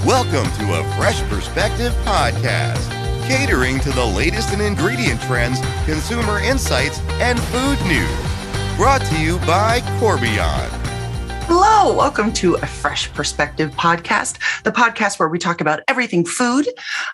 Welcome to a Fresh Perspective podcast, catering to the latest in ingredient trends, consumer insights, and food news. Brought to you by Corbion. Hello, welcome to a Fresh Perspective podcast, the podcast where we talk about everything food.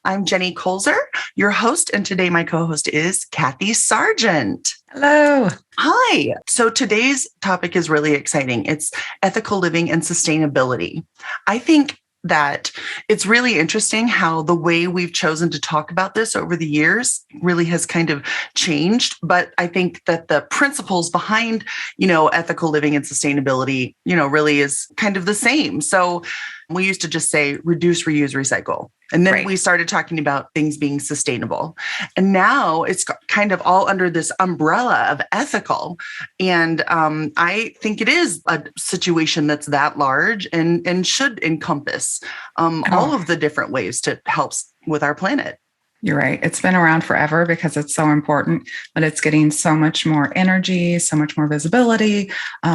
I'm Jenny Kulzer, your host, and today my co-host is Kathy Sargent. Hello. Hi. So today's topic is really exciting. It's ethical living and sustainability. I think that it's really interesting how the way we've chosen to talk about this over the years really has kind of changed. But I think that the principles behind, ethical living and sustainability, really is kind of the same. So we used to just say reduce, reuse, recycle. And then we started talking about things being sustainable. And now it's kind of all under this umbrella of ethical. And I think it is a situation that's that large and should encompass all of the different ways to help with our planet. You're right. It's been around forever because it's so important, but it's getting so much more energy, so much more visibility,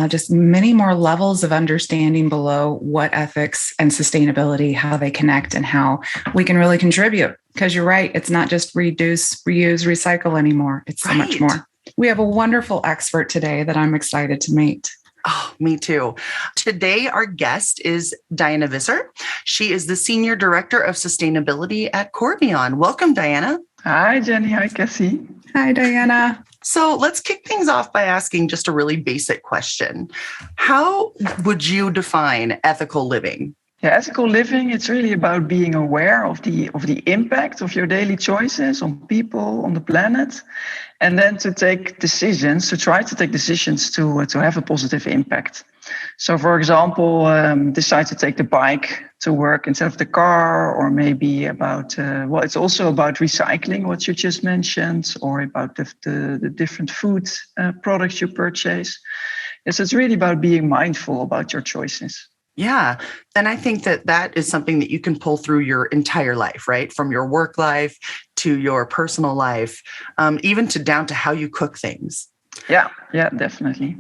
just many more levels of understanding below what ethics and sustainability, how they connect and how we can really contribute. Because you're right. It's not just reduce, reuse, recycle anymore. It's so much more. We have a wonderful expert today that I'm excited to meet. Oh, me too. Today, our guest is Diana Visser. She is the Senior Director of Sustainability at Corbion. Welcome, Diana. Hi, Jenny. Hi, Cassie. Hi, Diana. So let's kick things off by asking just a really basic question. How would you define ethical living? Yeah, ethical living, it's really about being aware of the impact of your daily choices on people, on the planet, and then to try to take decisions to have a positive impact. So, for example, decide to take the bike to work instead of the car, or maybe about, it's also about recycling, what you just mentioned, or about the different food products you purchase. Yes, it's really about being mindful about your choices. Yeah. And I think that is something that you can pull through your entire life, right? From your work life to your personal life, even down to how you cook things. Yeah, definitely.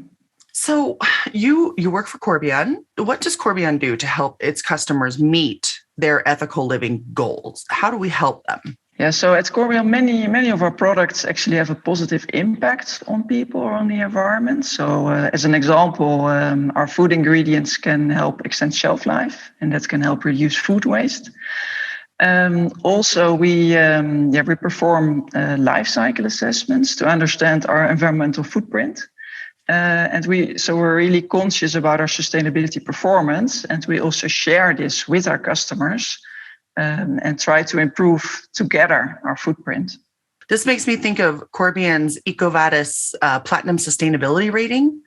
So you work for Corbion. What does Corbion do to help its customers meet their ethical living goals? How do we help them? Yeah, so at Corbion, many of our products actually have a positive impact on people or on the environment. So as an example, our food ingredients can help extend shelf life, and that can help reduce food waste. Also, we perform life cycle assessments to understand our environmental footprint. And we're really conscious about our sustainability performance, and we also share this with our customers. And try to improve together our footprint. This makes me think of Corbion's EcoVadis Platinum Sustainability Rating.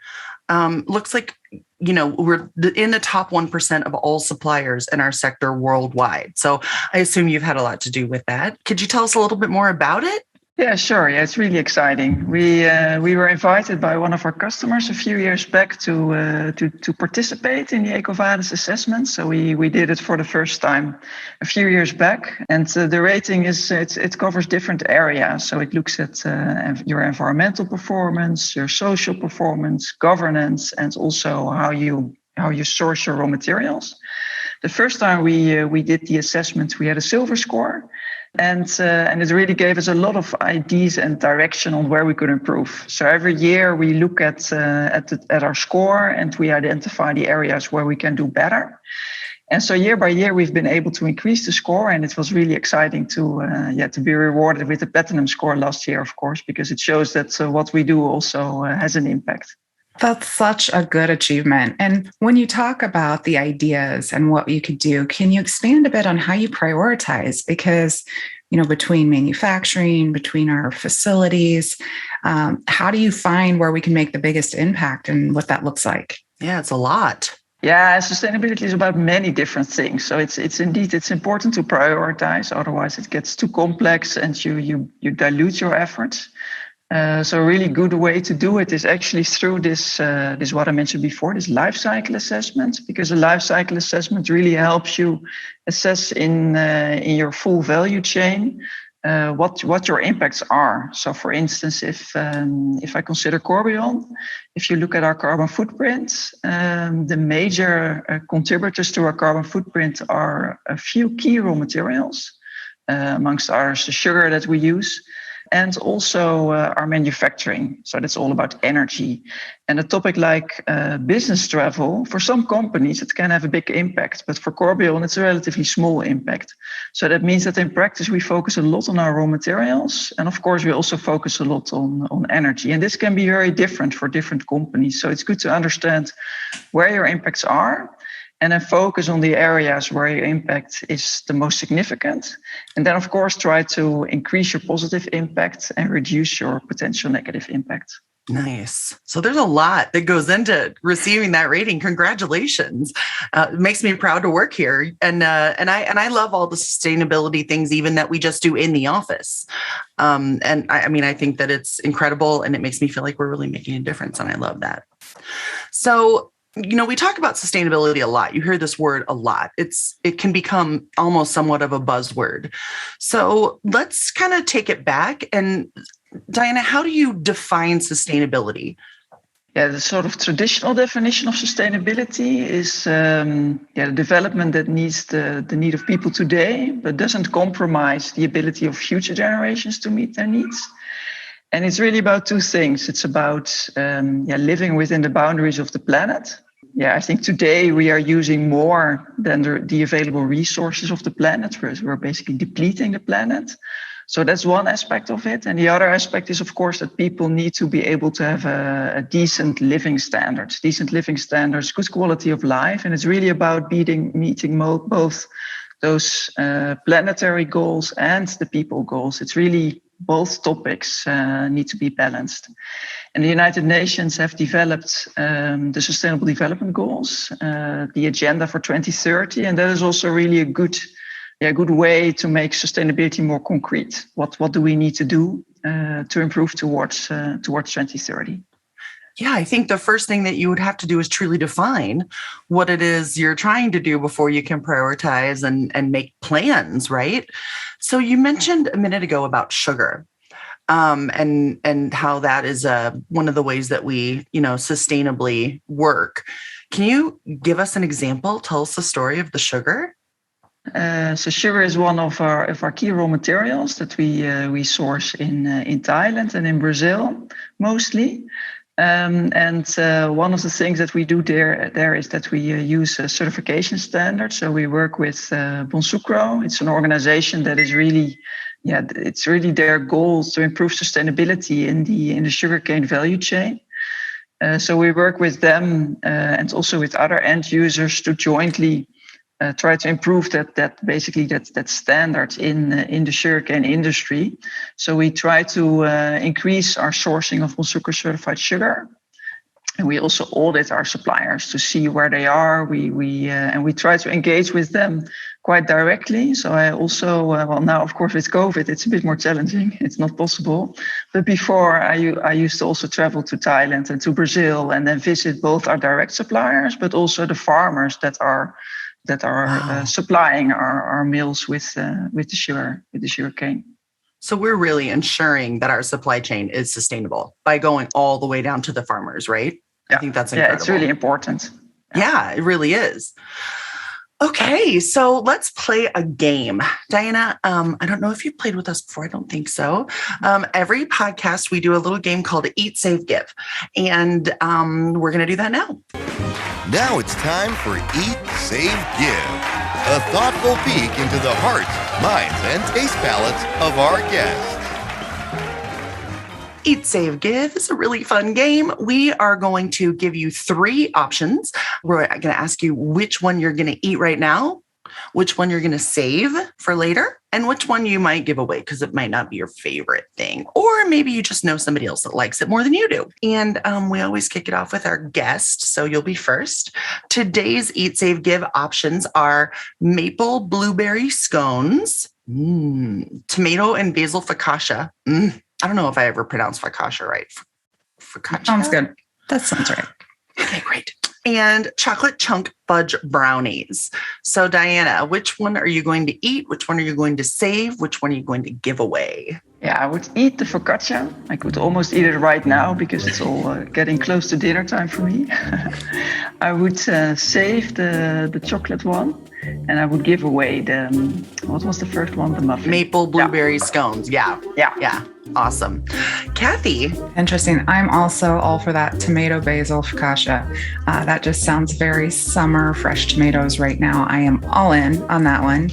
Looks like, we're in the top 1% of all suppliers in our sector worldwide. So I assume you've had a lot to do with that. Could you tell us a little bit more about it? Yeah, sure. Yeah, it's really exciting. We were invited by one of our customers a few years back to participate in the EcoVadis assessment. So we did it for the first time a few years back. And the rating it covers different areas. So it looks at your environmental performance, your social performance, governance, and also how you source your raw materials. The first time we did the assessment, we had a silver score. And it really gave us a lot of ideas and direction on where we could improve. So every year we look at our score and we identify the areas where we can do better. And so year by year we've been able to increase the score, and it was really exciting to be rewarded with the platinum score last year, of course, because it shows that what we do also has an impact. That's such a good achievement. And when you talk about the ideas and what you could do, can you expand a bit on how you prioritize? Because, between manufacturing, between our facilities, how do you find where we can make the biggest impact and what that looks like? Yeah, it's a lot. Yeah, sustainability is about many different things. So it's important to prioritize. Otherwise, it gets too complex and you dilute your efforts. So a really good way to do it is actually through this what I mentioned before, this life cycle assessment, because a life cycle assessment really helps you assess in your full value chain what your impacts are. So, for instance, if I consider Corbion, if you look at our carbon footprint, the major contributors to our carbon footprint are a few key raw materials, amongst others, the sugar that we use, and also our manufacturing. So that's all about energy. And a topic like business travel, for some companies, it can have a big impact. But for Corbion, it's a relatively small impact. So that means that in practice, we focus a lot on our raw materials. And of course, we also focus a lot on energy. And this can be very different for different companies. So it's good to understand where your impacts are, and then focus on the areas where your impact is the most significant. And then, of course, try to increase your positive impact and reduce your potential negative impact. Nice. So there's a lot that goes into receiving that rating. Congratulations. It makes me proud to work here. And I love all the sustainability things, even that we just do in the office. I think that it's incredible, and it makes me feel like we're really making a difference. And I love that. So, we talk about sustainability a lot. You hear this word a lot. It can become almost somewhat of a buzzword. So let's kind of take it back. And Diana, how do you define sustainability? Yeah, the sort of traditional definition of sustainability is the development that meets the need of people today, but doesn't compromise the ability of future generations to meet their needs. And it's really about two things. It's about living within the boundaries of the planet. Yeah, I think today we are using more than the available resources of the planet. We're basically depleting the planet. So that's one aspect of it. And the other aspect is, of course, that people need to be able to have a decent living standards, good quality of life. And it's really about meeting both those planetary goals and the people goals. It's really both topics need to be balanced. And the United Nations have developed the Sustainable Development Goals, the agenda for 2030. And that is also really a good way to make sustainability more concrete. What do we need to do to improve towards 2030? Yeah, I think the first thing that you would have to do is truly define what it is you're trying to do before you can prioritize and make plans, right? So you mentioned a minute ago about sugar, and how that is one of the ways that we, sustainably work. Can you give us an example? Tell us the story of the sugar. So sugar is one of our key raw materials that we source in Thailand and in Brazil mostly. And one of the things that we do there is that we use a certification standard. So we work with Bonsucro. It's an organization that is really, it's really their goal to improve sustainability in the sugarcane value chain. So we work with them and also with other end users to jointly try to improve that standard in the sugarcane industry. So we try to increase our sourcing of Bonsucro certified sugar, and we also audit our suppliers to see where they are. We try to engage with them quite directly. So I also now of course with COVID it's a bit more challenging. It's not possible. But before I used to also travel to Thailand and to Brazil and then visit both our direct suppliers, but also the farmers that are supplying our mills with the sugarcane. So we're really ensuring that our supply chain is sustainable by going all the way down to the farmers, right? Yeah. I think that's incredible. Yeah, it's really important. Yeah, it really is. Okay, so let's play a game. Diana, I don't know if you've played with us before. I don't think so. Every podcast, we do a little game called Eat, Save, Give. And we're going to do that now. Now it's time for Eat, Save, Give, a thoughtful peek into the hearts, minds, and taste palates of our guests. Eat, Save, Give is a really fun game. We are going to give you 3 options. We're going to ask you which one you're going to eat right now, which one you're going to save for later, and which one you might give away because it might not be your favorite thing. Or maybe you just know somebody else that likes it more than you do. And we always kick it off with our guest, so you'll be first. Today's Eat, Save, Give options are maple blueberry scones, tomato and basil focaccia. I don't know if I ever pronounced focaccia right. Focaccia? Sounds good. That sounds right. Okay, great. and chocolate chunk fudge brownies. So Diana, which one are you going to eat? Which one are you going to save? Which one are you going to give away? Yeah, I would eat the focaccia. I could almost eat it right now because it's all getting close to dinner time for me. I would save the chocolate one, and I would give away the, what was the first one? The muffin. Maple blueberry scones. Yeah. Yeah. Awesome. Kathy. Interesting. I'm also all for that tomato basil focaccia. That just sounds very summer, fresh tomatoes right now. I am all in on that one.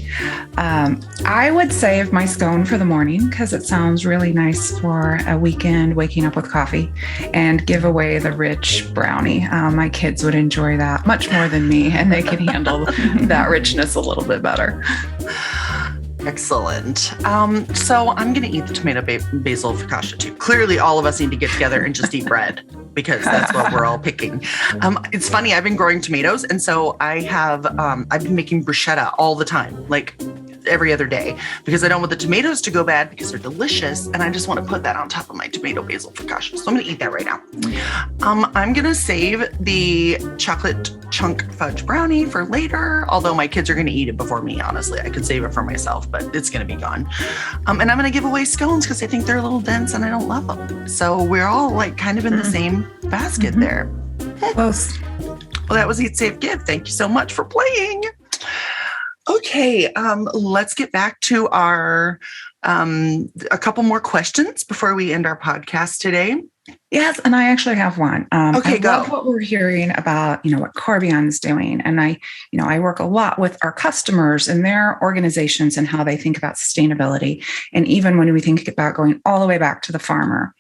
I would save my scone for the morning because it sounds really nice for a weekend, waking up with coffee, and give away the rich brownie. My kids would enjoy that much more than me, and they can handle that richness a little bit better. Excellent. So I'm going to eat the tomato basil focaccia too. Clearly, all of us need to get together and just eat bread because that's what we're all picking. It's funny. I've been growing tomatoes, and so I've been making bruschetta all the time, like every other day, because I don't want the tomatoes to go bad because they're delicious, and I just want to put that on top of my tomato basil focaccia. So I'm going to eat that right now. I'm going to save the chocolate chunk fudge brownie for later, although my kids are going to eat it before me, honestly. I could save it for myself, but it's going to be gone. And I'm going to give away scones because I think they're a little dense and I don't love them. So we're all like kind of in the same basket there. Close. Well, that was Eat, Save, Give. Thank you so much for playing. Okay, let's get back to our a couple more questions before we end our podcast today. Yes, and I actually have one. Okay, I go. love what we're hearing about, what Corbion's doing, and I work a lot with our customers and their organizations and how they think about sustainability, and even when we think about going all the way back to the farmer.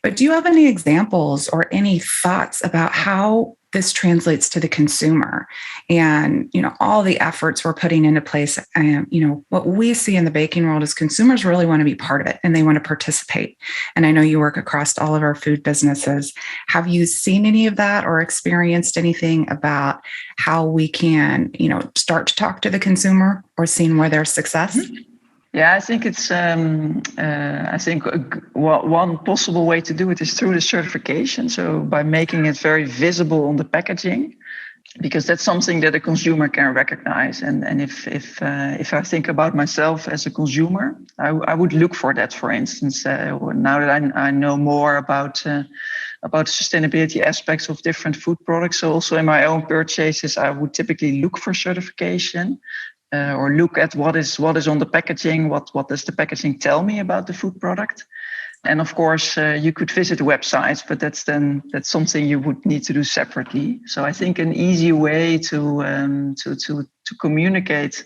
But do you have any examples or any thoughts about how this translates to the consumer and, all the efforts we're putting into place? And, what we see in the baking world is consumers really want to be part of it and they want to participate. And I know you work across all of our food businesses. Have you seen any of that or experienced anything about how we can, start to talk to the consumer or seen where there's success? Yeah, I think it's. One possible way to do it is through the certification. So by making it very visible on the packaging, because that's something that a consumer can recognize. And if I think about myself as a consumer, I would look for that. For instance, now that I know more about sustainability aspects of different food products, so also in my own purchases, I would typically look for certification. Or look at what is on the packaging, what does the packaging tell me about the food product. And of course, you could visit the websites, but that's something you would need to do separately. So I think an easy way to communicate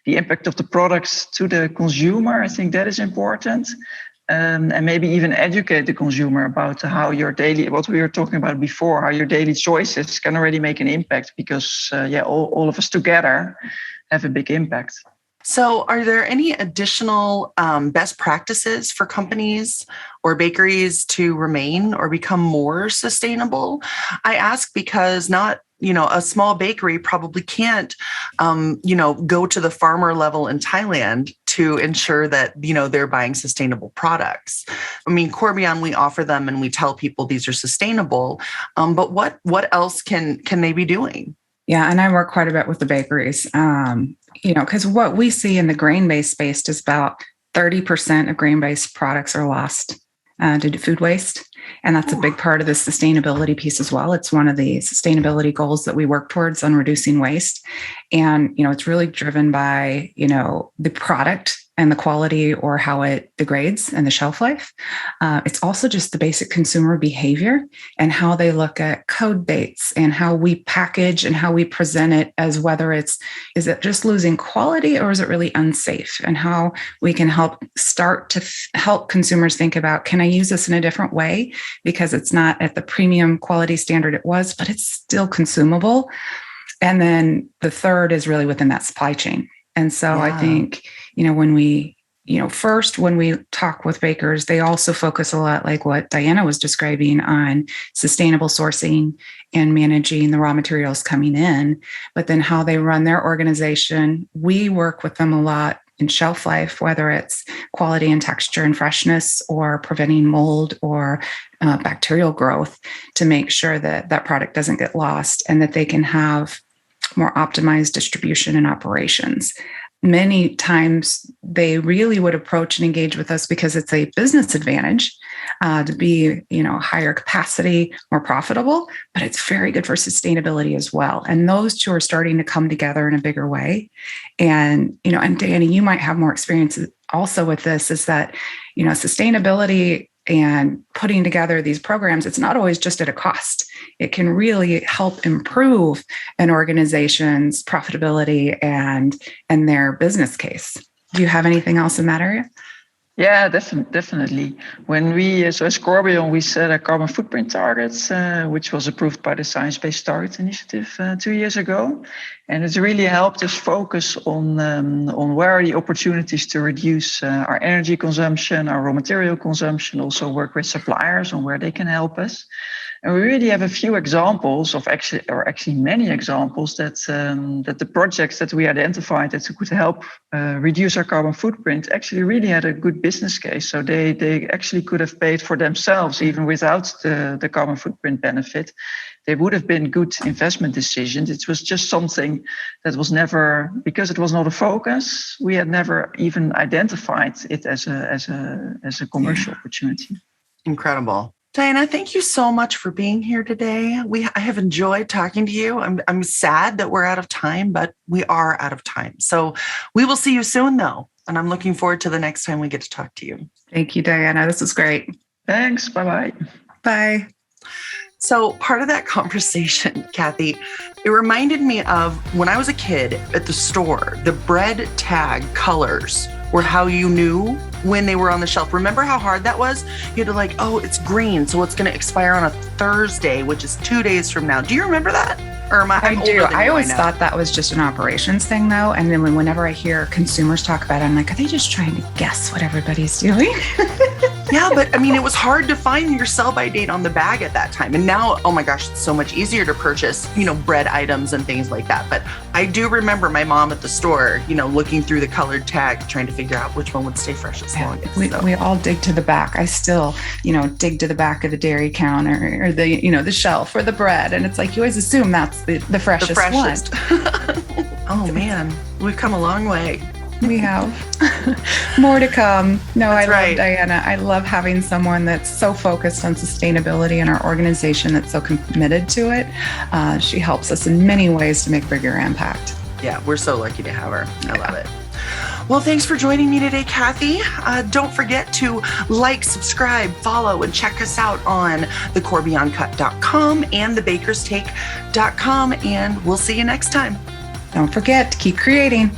the impact of the products to the consumer, I think that is important. And maybe even educate the consumer about how your daily, what we were talking about before, how your daily choices can already make an impact because, all of us together have a big impact. So are there any additional best practices for companies or bakeries to remain or become more sustainable? I ask because not, a small bakery probably can't, go to the farmer level in Thailand to ensure that, they're buying sustainable products. I mean, Corbion, we offer them and we tell people these are sustainable. But what else can they be doing? Yeah, and I work quite a bit with the bakeries, because what we see in the grain-based space is about 30% of grain-based products are lost due to food waste. And that's a big part of the sustainability piece as well. It's one of the sustainability goals that we work towards on reducing waste. And, it's really driven by, the product and the quality or how it degrades and the shelf life. It's also just the basic consumer behavior and how they look at code dates and how we package and how we present it as whether is it just losing quality or is it really unsafe, and how we can help start to help consumers think about, can I use this in a different way because it's not at the premium quality standard it was, but it's still consumable. And then the third is really within that supply chain. And so I think, when we talk with bakers, they also focus a lot, like what Diana was describing, on sustainable sourcing and managing the raw materials coming in, but then how they run their organization. We work with them a lot in shelf life, whether it's quality and texture and freshness or preventing mold or bacterial growth, to make sure that that product doesn't get lost and that they can have more optimized distribution and operations. Many times they really would approach and engage with us because it's a business advantage to be, higher capacity, more profitable, but it's very good for sustainability as well. And those two are starting to come together in a bigger way. And, and Danny, you might have more experience also with this, is that, sustainability and putting together these programs, it's not always just at a cost. It can really help improve an organization's profitability and their business case. Do you have anything else in that area? Yeah, definitely. When we, so as Corbion, we set a carbon footprint target, which was approved by the Science Based Targets Initiative 2 years ago. And it's really helped us focus on where are the opportunities to reduce our energy consumption, our raw material consumption, also work with suppliers on where they can help us. And we really have a few examples of actually many examples that the projects that we identified that could help reduce our carbon footprint actually really had a good business case. So they actually could have paid for themselves even without the carbon footprint benefit. They would have been good investment decisions. It was just something that was never, because it was not a focus, we had never even identified it as a commercial opportunity. Incredible. Diana, thank you so much for being here today. I have enjoyed talking to you. I'm sad that we're out of time, but we are out of time. So we will see you soon, though. And I'm looking forward to the next time we get to talk to you. Thank you, Diana. This was great. Thanks. Bye-bye. Bye. So part of that conversation, Kathy, it reminded me of when I was a kid at the store, the bread tag colors were how you knew when they were on the shelf. Remember how hard that was? You had to it's green, so it's going to expire on a Thursday, which is 2 days from now. Do you remember that? Or am I do. I always thought that was just an operations thing, though. And then whenever I hear consumers talk about it, I'm like, are they just trying to guess what everybody's doing? Yeah, but I mean, it was hard to find your sell-by date on the bag at that time. And now, oh my gosh, it's so much easier to purchase, bread items and things like that. But I do remember my mom at the store, looking through the colored tag, trying to figure out which one would stay fresh as longest. We all dig to the back. I still, dig to the back of the dairy counter or the shelf or the bread. And it's like, you always assume that's the freshest one. Oh man, we've come a long way. We have more to come. No, That's I love Diana. I love having someone that's so focused on sustainability in our organization that's so committed to it. She helps us in many ways to make bigger impact. Yeah, we're so lucky to have her. I love it. Well, thanks for joining me today, Kathy. Don't forget to subscribe, follow, and check us out on thecorbioncut.com and thebakerstake.com. And we'll see you next time. Don't forget to keep creating.